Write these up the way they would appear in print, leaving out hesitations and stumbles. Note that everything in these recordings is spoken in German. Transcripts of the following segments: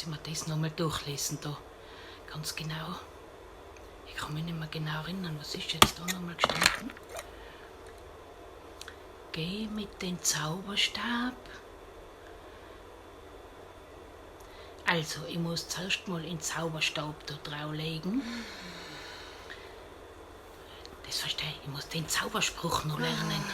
müsste mir das nochmal durchlesen da. Ganz genau. Ich kann mich nicht mehr genau erinnern, was ist jetzt da nochmal gestanden? Geh mit dem Zauberstab. Also, ich muss zuerst mal den Zauberstab da drauflegen. Das verstehe ich. Ich muss den Zauberspruch noch lernen.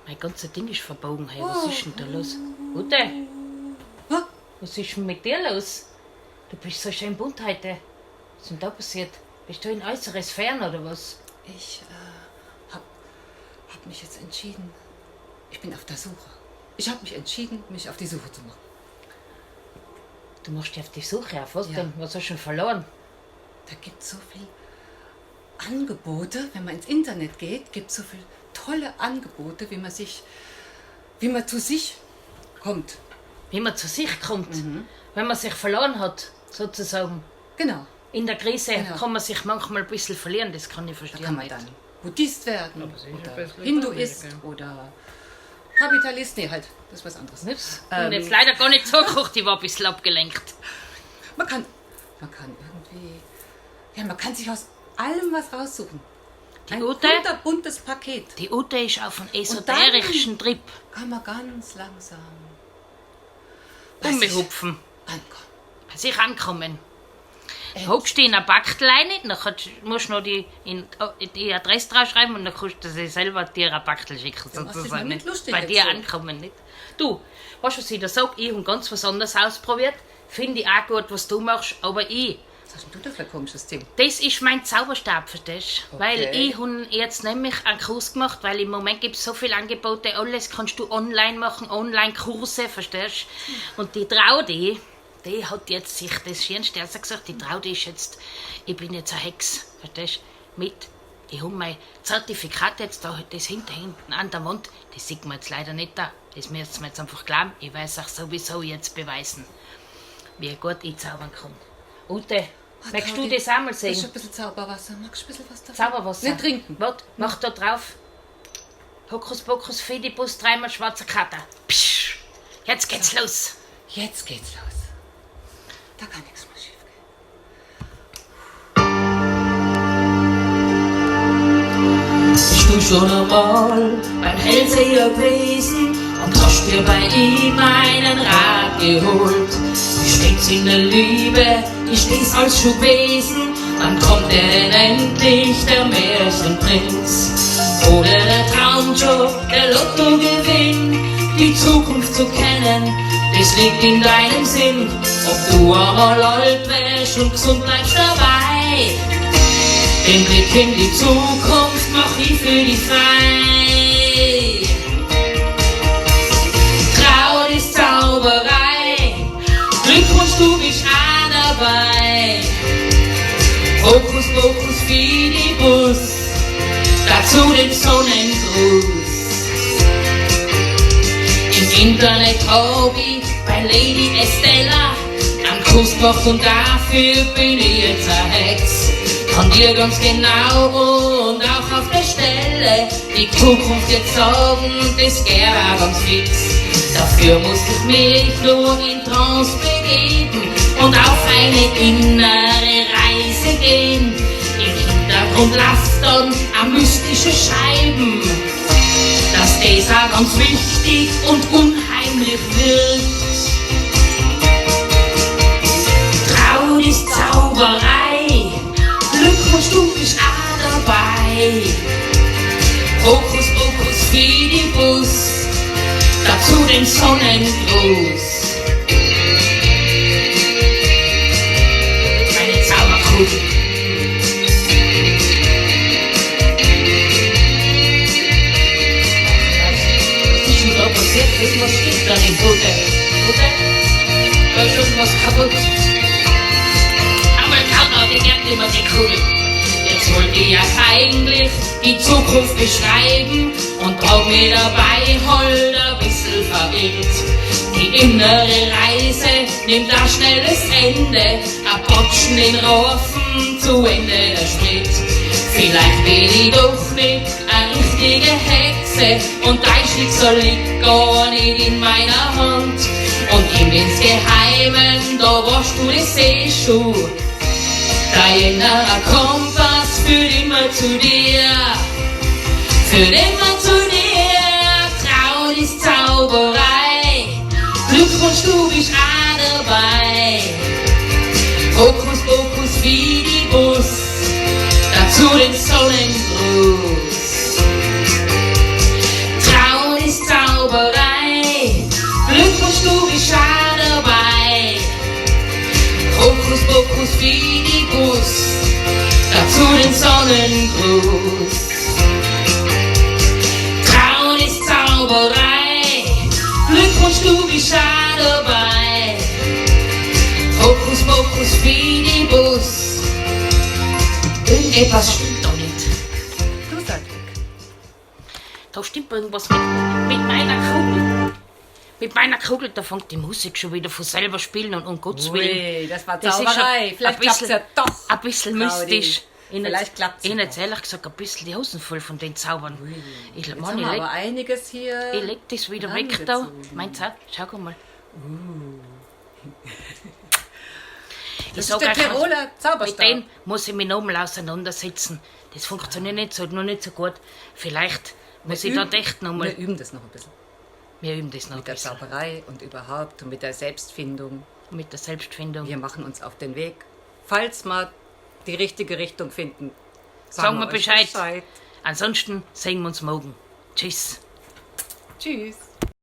Mein ganzes Ding ist verbogen. Hey, was ist denn da los? Ute? Was ist denn mit dir los? Du bist so schön bunt heute. Was ist denn da passiert? Bist du in äußere Sphären oder was? Ich hab mich jetzt entschieden. Ich bin auf der Suche. Ich habe mich entschieden, mich auf die Suche zu machen. Du machst dich auf die Suche. Auf was Ja. denn? Was hast du schon verloren? Da gibt es so viele Angebote, wenn man ins Internet geht, gibt es so viele tolle Angebote, wie man zu sich kommt. Wie man zu sich kommt. Wenn man sich verloren hat, sozusagen. Genau. In der Krise Genau. kann man sich manchmal ein bisschen verlieren, das kann ich Da verstehen. kann man dann Buddhist werden Aber sicher oder besser Hinduist in Amerika. oder Kapitalist. Nee, halt, das ist was anderes. Nichts. Ich bin jetzt leider gar nicht zugekocht, ich war ein bisschen abgelenkt. Man kann irgendwie, ja, man kann sich aus allem was raussuchen. Ein Ute? buntes Paket. Die Ute ist auf einem esoterischen Trip. Kann man ganz langsam Umhupfen. ankommen. Bei sich ankommen. Hopst du in ein Backel rein, dann musst du noch die Adresse draufschreiben und dann kannst du sie selber dir ein Backel schicken. Ja, was ist sozusagen. damit lustig Bei jetzt dir so? ankommen, nicht? Du, weißt du, was ich da sage? Ich habe ganz was anderes ausprobiert. Finde ich auch gut, was du machst, aber Was hast denn du da für ein komisches Ding? das ist mein Zauberstab, verstehst du? Okay. Weil ich habe jetzt nämlich einen Kurs gemacht, weil im Moment gibt es so viele Angebote, alles kannst du online machen, Online-Kurse, verstehst du? Und die Traudi, die hat jetzt sich das Schönste gesagt, die Traudi ist jetzt, ich bin jetzt eine Hex, verstehst du? Ich habe mein Zertifikat jetzt da, das hinten an der Wand, das sieht man jetzt leider nicht da, das müsst ihr mir jetzt einfach glauben, ich weiß auch sowieso jetzt beweisen, wie gut ich zaubern kann. Ute, möchtest du Traudi, das einmal Das ist sehen? ein bisschen Zauberwasser. Magst du ein bisschen was davon? Zauberwasser. Nicht trinken. Warte, mach da drauf. Hokus pokus fidibus, dreimal schwarzer Kater. Psch, jetzt geht's los. Jetzt geht's los. Da kann nichts mehr schief gehen. Bist du schon einmal beim Hellseher gewesen und hast dir bei ihm einen Rat geholt? Wie steht's in der Liebe? Ist dies alles schon gewesen? Wann kommt denn endlich der Märchenprinz? Oder der Traumjob, der Lottogewinn? Die Zukunft zu kennen, das liegt in deinem Sinn. Ob du einmal alt wärst und gesund bleibst dabei. Den Blick in die Zukunft mach ich für dich frei. Trau dich Zauberei, Glückwunsch, du bist auch dabei. Hokus pokus fidibus, dazu den Sonnengruß. Im Internet hab ich bei Lady Estella einen Kurs gemacht und dafür bin ich jetzt eine Hex. Kann dir ganz genau und auch auf der Stelle die Zukunft jetzt sagen, das geht auch ganz fix. Dafür muss ich mich nur in Trance begeben und auf eine innere Reise gehen. Im Hintergrund lasst dann am mystische Scheiben, dass das auch ganz wichtig und unheimlich wird. Trau dich Zauberei, Glückwunsch, du bist auch dabei. Hokus pokus fidibus, dazu den Sonnengruß. Meine Zauberkugel. Was ist denn da passiert? Irgendwas stimmt da nicht, Ute. Ute? Da ist irgendwas kaputt. Aber Kauter, die gern immer die Kugel. Jetzt wollte ich ja eigentlich die Zukunft beschreiben und brauch mir dabei halt ein bisschen verirrt. Die innere Reise nimmt ein schnelles Ende, ein Botschen in Rofen, zu Ende der Schritt. Vielleicht bin ich doch nicht eine richtige Hexe und dein Schicksal liegt gar nicht in meiner Hand. Und im Insgeheimen, da warst du das eh schon. Dein innerer Kompass führt immer zu dir, führt immer zu dir. Traut ist Zauberei, Glückwunsch, du bist auch dabei. Hokus Pokus Fidibus, dazu den Sonnengruß. Traut ist Zauberei, Glückwunsch, du bist auch dabei. Hokus Pokus Fidibus, dazu den Sonnengruß. Traut ist Zauberei, Glückwunsch, du bist auch dabei. Hokus Pokus Fidibus. Irgendetwas stimmt doch nicht. Du sagst. Da stimmt irgendwas mit meiner Kugel. Mit meiner Kugel, da fängt die Musik schon wieder von selber spielen und um Gottes Willen. Ui, das war Das ist Zauberei. schon Vielleicht klappt's ja doch. Ein bisschen Claudi. mystisch. Vielleicht klappt's ja Ich jetzt doch. ehrlich gesagt ein bisschen die Hosen voll von den Zaubern. Ich, Jetzt Mann, haben ich, wir leg, aber einiges hier. ich leg das wieder weg da. angezogen. Mein Zauber, schau mal. Das sag ist der euch, Tiroler mit Zauberstab. dem muss ich mich nochmal auseinandersetzen. Das funktioniert noch nicht so gut. Vielleicht muss ich da echt nochmal. Wir üben das noch ein bisschen. Wir üben das noch ein Mit der bisschen. Zauberei und überhaupt und mit der Selbstfindung. Mit der Selbstfindung. Wir machen uns auf den Weg. Falls wir die richtige Richtung finden, Sagen wir euch Bescheid. Ansonsten sehen wir uns morgen. Tschüss. Tschüss.